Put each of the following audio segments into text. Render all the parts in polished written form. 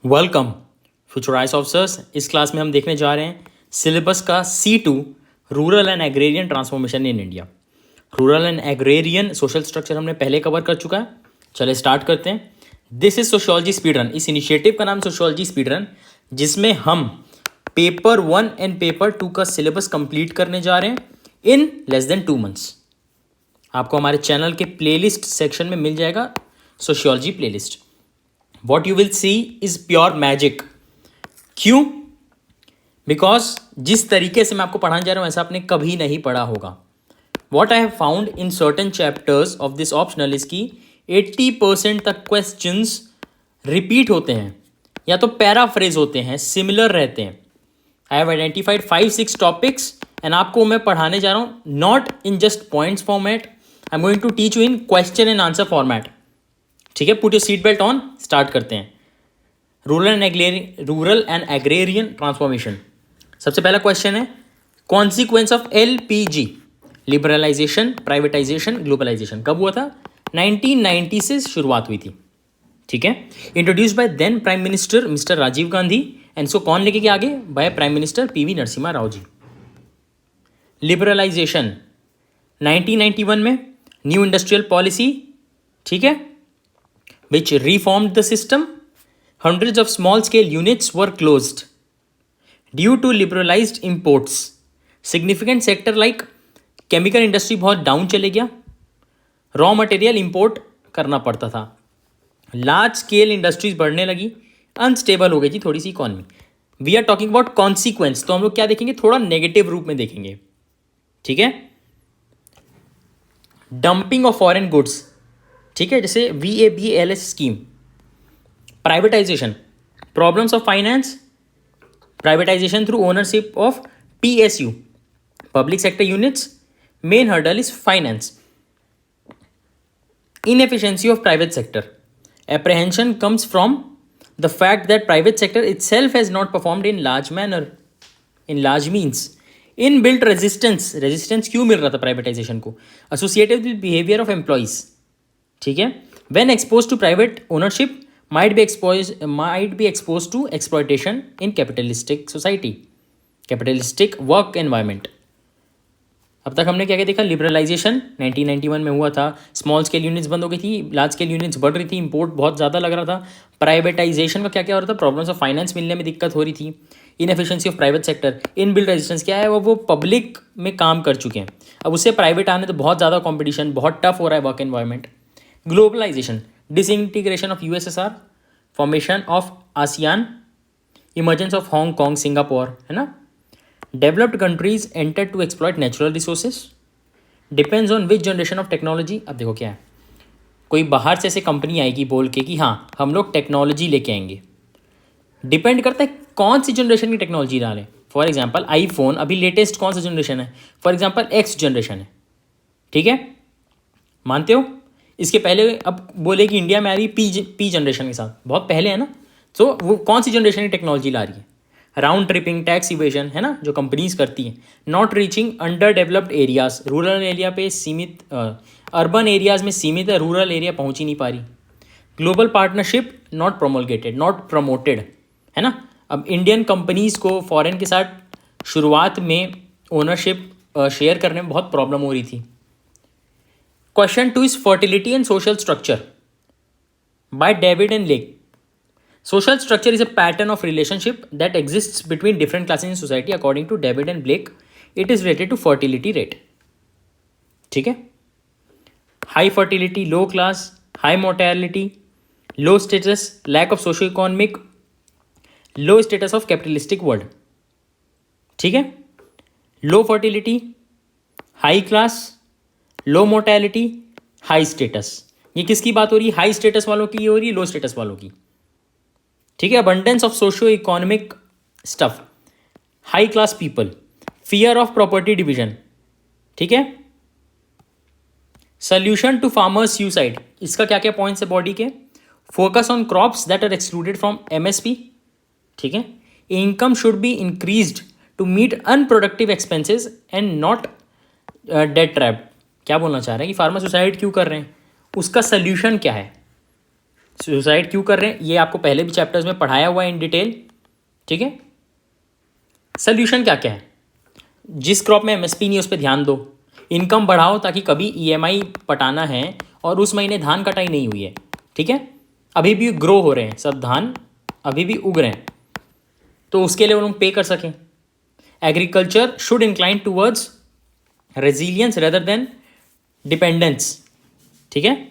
Welcome Futurize officers. इस class में हम देखने जा रहे हैं सिलेबस का C2 rural and agrarian transformation in India. Rural and agrarian social structure हमने पहले कवर कर चुका है। चले स्टार्ट करते हैं। This is sociology speed run. इस इनिशिएटिव का नाम सोशियोलॉजी स्पीड रन, जिसमें हम पेपर 1 एंड पेपर 2 का सिलेबस कंप्लीट करने जा रहे हैं इन लेस देन 2 मंथ्स। आपको हमारे चैनल के प्लेलिस्ट सेक्शन में मिल जाएगा sociology playlist. What you will see is pure magic। क्यों? बिकॉज जिस तरीके से मैं आपको पढ़ाने जा रहा हूँ ऐसा आपने कभी नहीं पढ़ा होगा। What I have found in certain chapters of this optional is की 80% तक क्वेश्चंस रिपीट होते हैं या तो पैराफ्रेज होते हैं, सिमिलर रहते हैं। I have identified 5-6 topics and आपको मैं पढ़ाने जा रहा हूँ not in just points format, I am going to teach you in question and answer format. ठीक है, put your seat belt on, start करते हैं। Rural and agrarian transformation. सबसे पहला क्वेश्चन है consequence of LPG, liberalisation, privatisation, globalisation. कब हुआ था? 1990 से शुरुआत हुई थी। ठीक है, introduce by then prime minister mister Rajiv Gandhi and so कौन लेके गया आगे? By prime minister PV Narasimha Rao ji. Liberalisation 1991 में न्यू इंडस्ट्रियल पॉलिसी, ठीक है, which reformed the system. Hundreds of small scale units were closed due to liberalized imports. Significant sector like chemical industry बहुत down चले गया, रॉ मटेरियल इंपोर्ट करना पड़ता था, large scale industries बढ़ने लगी, अनस्टेबल हो गई थी थोड़ी सी economy. We are talking about consequence, तो हम लोग क्या देखेंगे? थोड़ा नेगेटिव रूप में देखेंगे। ठीक है, डंपिंग ऑफ फॉरेन गुड्स, ठीक है, जैसे VABLS scheme. Privatisation, problems of finance, privatisation through ownership of PSU, public sector units. Main hurdle is finance. Inefficiency of private sector, apprehension comes from the fact that private sector itself has not performed in large manner, in large means। Inbuilt resistance क्यों मिल रहा था privatisation को? Associated with behaviour of employees. ठीक है, when expose to private ownership might be expose to exploitation in capitalistic society, capitalistic work environment. अब तक हमने क्या क्या देखा? लिबरलाइजेशन 1991 में हुआ था, स्मॉल स्केल यूनिट्स बंद हो गई थी, लार्ज स्केल यूनिट्स बढ़ रही थी, इंपोर्ट बहुत ज़्यादा लग रहा था। प्राइवेटाइजेशन का क्या क्या हो रहा था? प्रॉब्लम्स ऑफ फाइनेंस मिलने में दिक्कत हो रही थी। Inefficiency of private sector, in build resistance क्या है? वो पब्लिक में काम कर चुके हैं, अब उससे प्राइवेट आने तो बहुत ज़्यादा कॉम्पिटिशन, बहुत टफ हो रहा है work environment. Globalisation, disintegration of USSR, formation of ASEAN, emergence of Hong Kong, Singapore, है ना। Developed countries enter to exploit natural resources, depends on which generation of technology. अब देखो क्या है, कोई बाहर से ऐसे कंपनी आएगी बोल के कि हाँ हम लोग टेक्नोलॉजी लेके आएंगे, डिपेंड करता है कौन सी जनरेशन की टेक्नोलॉजी डालें। फॉर एग्जाम्पल आईफोन अभी लेटेस्ट कौन सा जनरेशन है? फॉर एग्जाम्पल X जनरेशन है, ठीक है, मानते हो? इसके पहले अब बोले कि इंडिया में आ रही पी जनरेशन के साथ, बहुत पहले है ना। तो वो कौन सी जनरेशन की टेक्नोलॉजी ला रही है? राउंड ट्रिपिंग, टैक्स इवेजन, है ना, जो कंपनीज करती हैं। Not reaching under developed areas, rural area पे सीमित, अर्बन एरियाज में सीमित है, रूरल एरिया पहुंच ही नहीं पा रही। Global partnership not promulgated, not promoted, है ना। अब इंडियन कंपनीज को फॉरेन के साथ शुरुआत में ओनरशिप शेयर करने में बहुत प्रॉब्लम हो रही थी। Question 2 is fertility and social structure by David and Lake. Social structure is a pattern of relationship that exists between different classes in society. According to David and Blake, it is related to fertility rate. ठीक है, high fertility, low class, high mortality, low status, lack of socio economic, low status of capitalistic world. ठीक है, low fertility, high class, low mortality, high status. ये किसकी बात हो रही है? हाई स्टेटस वालों की हो रही है, लो स्टेटस वालों की। ठीक है, abundance of socio economic stuff, high class people, fear of property division. ठीक है, सोल्यूशन टू फार्मर्स सुसाइड, इसका क्या क्या पॉइंट्स है बॉडी के? Focus on crops that are excluded from MSP। ठीक है, income should be increased to meet unproductive expenses and not debt trap. क्या बोलना चाह रहे हैं कि फार्मर सुसाइड क्यों कर रहे हैं, उसका सल्यूशन क्या है? सुसाइड क्यों कर रहे हैं ये आपको पहले भी चैप्टर्स में पढ़ाया हुआ है इन डिटेल, ठीक है। सोल्यूशन क्या क्या है? जिस क्रॉप में एमएसपी नहीं उस पर ध्यान दो, इनकम बढ़ाओ ताकि कभी ईएमआई पटाना है और उस महीने धान कटाई नहीं हुई है, ठीक है, अभी भी ग्रो हो रहे हैं सब धान, अभी भी उग रहे हैं, तो उसके लिए वो लोग पे कर सकें। Agriculture should incline towards resilience rather than dependence, ठीक है।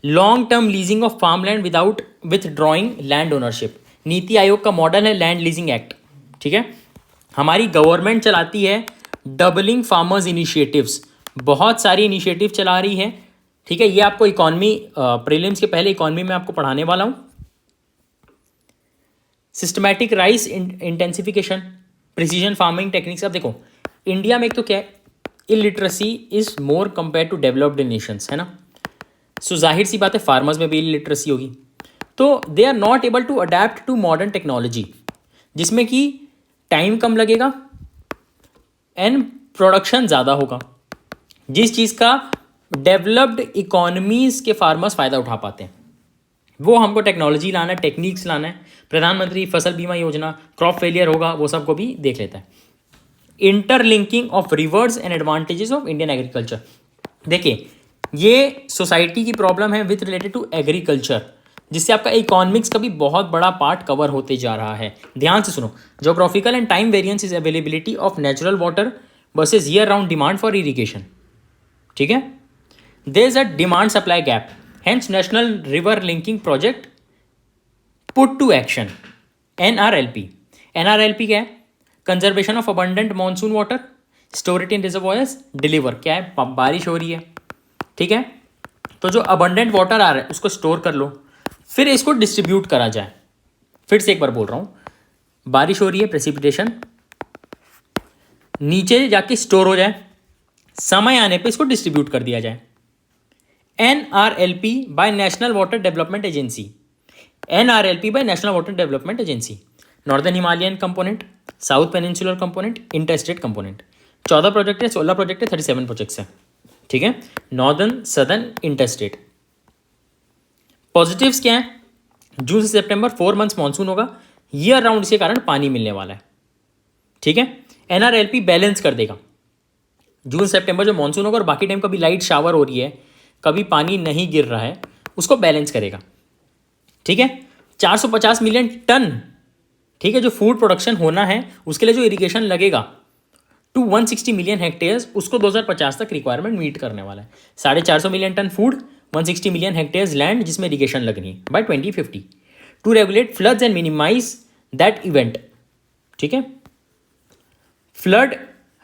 Long term leasing of farm land without withdrawing land ownership, NITI Aayog का मॉडल है लैंड लीजिंग एक्ट, ठीक है। हमारी गवर्नमेंट चलाती है डबलिंग फार्मर्स इनिशिएटिव्स, बहुत सारी इनिशिएटिव चला रही है, ठीक है। ये आपको इकॉनमी प्रीलिम्स के पहले इकॉनमी में आपको पढ़ाने वाला हूं। Systematic rice intensification, precision farming techniques. अब देखो इंडिया में एक तो क्या है, illiteracy is more compare to developed nations, है ना। सो जाहिर सी बात है फार्मर्स में भी इलिटरेसी होगी, तो they are not able to adapt to modern technology, जिसमें कि टाइम कम लगेगा एंड प्रोडक्शन ज़्यादा होगा, जिस चीज़ का डेवलप्ड इकोनॉमीज के फार्मर्स फ़ायदा उठा पाते हैं। वो हमको टेक्नोलॉजी लाना है, टेक्निक्स लाना है। प्रधानमंत्री फसल बीमा योजना, क्रॉप फेलियर होगा वो सबको भी देख लेता है। Interlinking of reverse and advantages of Indian agriculture, देखिए ये सोसाइटी की प्रॉब्लम है विथ रिलेटेड टू एग्रीकल्चर, जिससे आपका इकोनॉमिक्स का भी बहुत बड़ा पार्ट कवर होते जा रहा है। ध्यान से सुनो, geographical and time variance is availability of natural water versus year round demand for irrigation, ठीक है। There is a demand supply gap, hence national river linking project put to action, NRLP. NRLP क्या है? Conservation of abundant monsoon water, store it in reservoirs, deliver. क्या है? बारिश हो रही है, ठीक है, तो जो अबंडेंट वाटर आ रहा है उसको स्टोर कर लो, फिर इसको डिस्ट्रीब्यूट करा जाए। फिर से एक बार बोल रहा हूँ, बारिश हो रही है, प्रेसिपिटेशन नीचे जाके स्टोर हो जाए, समय आने पे इसको डिस्ट्रीब्यूट कर दिया जाए। NRLP by national water development agency, NRLP by national water development agency. Northern Himalayan component, south peninsular component, interstate component. 14 project है, 16 प्रोजेक्ट है, 37 प्रोजेक्ट्स है, ठीक है। Northern, southern, interstate. पॉजिटिव्स क्या है? जून से सितंबर 4 मंथ्स मानसून होगा, ईयर राउंड इसके कारण पानी मिलने वाला है, ठीक है। एनआरएलपी बैलेंस कर देगा, जून सितंबर जो मानसून होगा और बाकी टाइम कभी लाइट शावर हो रही है, कभी पानी नहीं गिर रहा है, उसको बैलेंस करेगा, ठीक है। 450 मिलियन टन, ठीक है, जो फूड प्रोडक्शन होना है उसके लिए जो इरिगेशन लगेगा टू 160 मिलियन हेक्टेयर्स, उसको 2050 तक रिक्वायरमेंट मीट करने वाला है। 450 million ton food, 160 million hectares land जिसमें इरिगेशन लगनी है by 2050 to regulate floods and minimise that event, ठीक है। Flood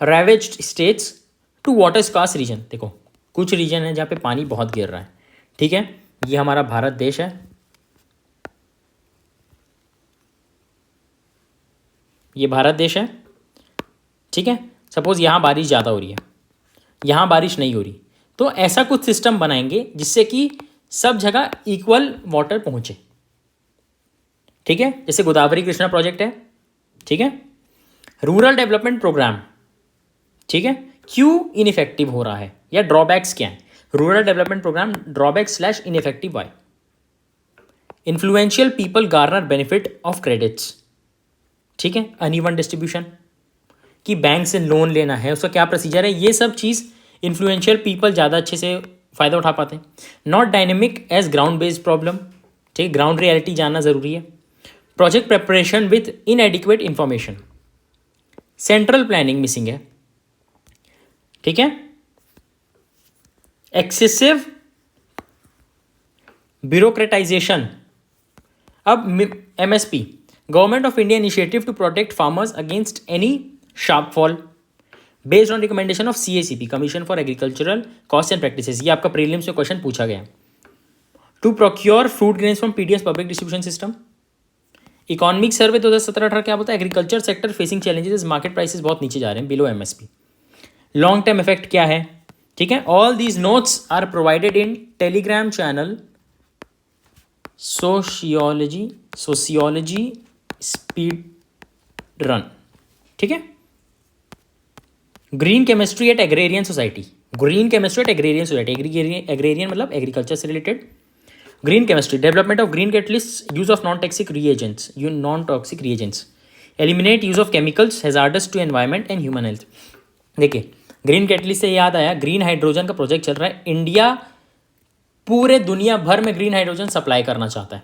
ravaged states to water scarce region, देखो कुछ रीजन है जहाँ पे पानी बहुत गिर रहा है, ठीक है। ये हमारा भारत देश है, ये भारत देश है, ठीक है। सपोज यहाँ बारिश ज़्यादा हो रही है, यहाँ बारिश नहीं हो रही, तो ऐसा कुछ सिस्टम बनाएंगे जिससे कि सब जगह इक्वल वाटर पहुँचे, ठीक है। जैसे गोदावरी कृष्णा प्रोजेक्ट है, ठीक है। रूरल डेवलपमेंट प्रोग्राम, ठीक है, क्यों इनइफेक्टिव हो रहा है या ड्रॉबैक्स क्या है? Rural development programme drawbacks slash ineffective by influential people garner benefit of credits, ठीक है। अनइवन डिस्ट्रीब्यूशन, कि बैंक से लोन लेना है उसका क्या प्रोसीजर है, ये सब चीज़ इन्फ्लुएंशियल पीपल ज़्यादा अच्छे से फ़ायदा उठा पाते हैं। Not dynamic as ground based problem, ठीक, ग्राउंड रियलिटी जानना ज़रूरी है। Project preparation with inadequate information, central planning missing है, ठीक है। Excessive bureaucratisation. अब MSP, government of India initiative to protect farmers against any sharp fall based on recommendation of CACP, commission for agricultural cost and practices. ये आपका prelims में question पूछा गया। To procure food grains from PDS public distribution system. Economic सर्वे 2017-18 क्या बताया? Agriculture sector facing challenges, market prices बहुत नीचे जा रहे हैं, below MSP. Long term effect क्या है, ठीक है। All these notes are provided in Telegram channel sociology speed run, ठीक है। Green chemistry at agrarian society, green chemistry at agrarian society, agrarian मतलब एग्रीकल्चर से related. Green chemistry, development of green catalyst, use of non toxic reagents, eliminate use of chemicals hazardous to environment and human health. देखिए green catalyst से याद आया, green hydrogen का project चल रहा है। इंडिया पूरे दुनिया भर में ग्रीन हाइड्रोजन सप्लाई करना चाहता है।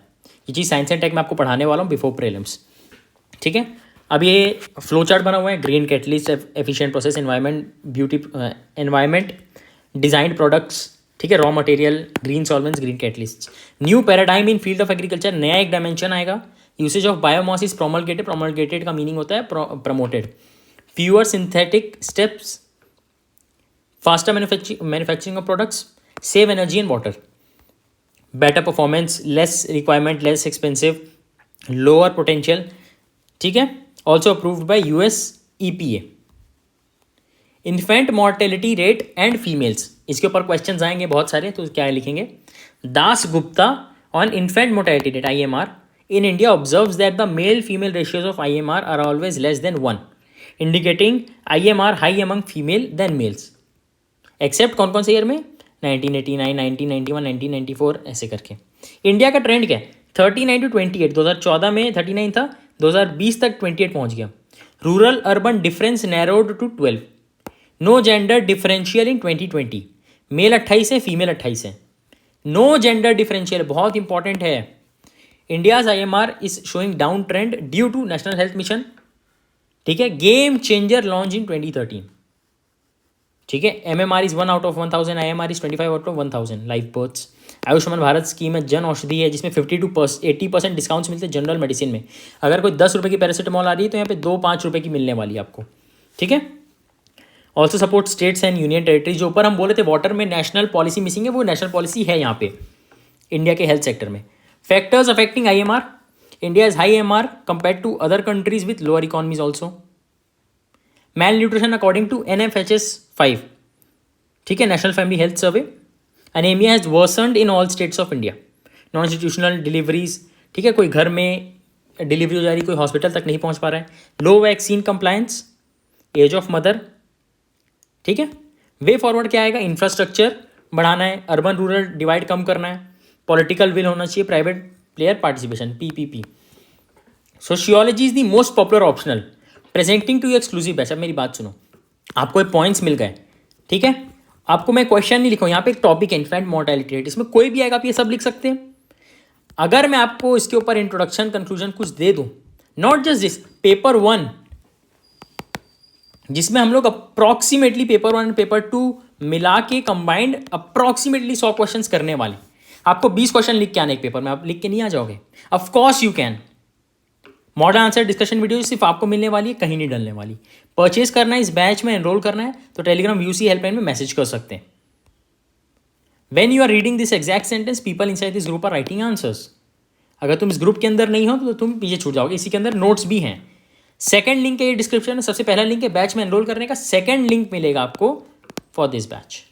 ये चीज़ साइंस एंड टेक में आपको पढ़ाने वाला हूँ बिफोर प्रीलिम्स, ठीक है। अब ये फ्लो चार्ट बना हुआ है, green catalyst, efficient process, environment designed products, ठीक है, raw material, green solvents, green catalyst. New paradigm in field of agriculture, नया एक डायमेंशन आएगा। Usage of biomass is promulgated, promulgated का मीनिंग होता है promoted. Fewer synthetic steps, faster manufacturing of products, save energy and water, better performance, less requirement, less expensive, lower potential, ठीक है। Also approved by US EPA। Infant mortality rate and females, इसके ऊपर questions आएंगे बहुत सारे, तो क्या लिखेंगे? Das Gupta on infant mortality rate IMR in India observes that the male female ratios of IMR are always less than 1, indicating IMR high among female than males, except कौन कौन से ईयर में? 1989, 1991, 1994, ऐसे करके। इंडिया का ट्रेंड क्या है? 39 to 28, 2014 में 39 था, 2020 तक 28 पहुंच गया। Rural urban difference narrowed to 12, no gender differential in 2020, male 28 है, फीमेल 28 है। नो जेंडर डिफरेंशियल बहुत इंपॉर्टेंट है। India's IMR is showing down trend due to national health mission, ठीक है। गेम चेंजर लॉन्च इन 2013, ठीक है। MMR is 1 out of 1000, IMR is 25 out of 1000 life births. Ayushman Bharat scheme है, जन औषधि है, जिसमें 80% डिस्काउंट्स मिलते हैं जनरल मेडिसिन में। अगर कोई 10 रुपये की पैरासीटामॉल आ रही है तो यहाँ पे 2-5 रुपये की मिलने वाली है आपको, ठीक है। Also support states and union territory, जो ऊपर हम बोले थे वाटर में नेशनल पॉलिसी मिसिंग है, वो नेशनल पॉलिसी है यहाँ पे इंडिया के हेल्थ सेक्टर में। Factors affecting IMR, India is high MR compare to other countries with lower economies also. Malnutrition according to NFHS 5, ठीक है, national family health survey. Anaemia has worsened in all states of India. Non institutional deliveries, ठीक है, कोई घर में delivery हो जा रही, कोई हॉस्पिटल तक नहीं पहुंच पा रहा है। Low vaccine compliance, age of mother, ठीक है। वे फॉरवर्ड क्या आएगा? इंफ्रास्ट्रक्चर बढ़ाना है, अर्बन रूरल डिवाइड कम करना है, पॉलिटिकल विल होना चाहिए, private player participation, PPP। Sociology is the most popular optional, presenting to exclusive batch. अब मेरी बात सुनो, आपको एक पॉइंट्स मिल गए, ठीक है। आपको मैं क्वेश्चन नहीं लिखूँ, यहाँ पे एक टॉपिक है इन्फेंट मोर्टेलिटी रेट, इसमें कोई भी आएगा, आप ये सब लिख सकते हैं। अगर मैं आपको इसके ऊपर इंट्रोडक्शन कंक्लूजन कुछ दे दूँ, नॉट जस्ट दिस, पेपर 1 जिसमें हम लोग अप्रॉक्सीमेटली पेपर 1 पेपर 2 मिला के कंबाइंड अप्रॉक्सीमेटली 100 क्वेश्चन करने वाले। आपको 20 क्वेश्चन लिख के आने एक पेपर में, आप लिख के नहीं आ जाओगे। Of course you can. Modern answer discussion video सिर्फ आपको मिलने वाली है, कहीं नहीं डलने वाली। परचेज करना है, इस बैच में एनरोल करना है, तो टेलीग्राम UC हेल्पलाइन में मैसेज कर सकते हैं। When you are reading this exact sentence, people inside this group are writing answers. अगर तुम इस ग्रुप के अंदर नहीं हो तो तुम पीछे छूट जाओगे। इसी के अंदर नोट्स भी हैं। सेकंड लिंक है ये डिस्क्रिप्शन में, सबसे पहला लिंक है बैच में एनरोल करने का, सेकंड लिंक मिलेगा आपको फॉर दिस बैच।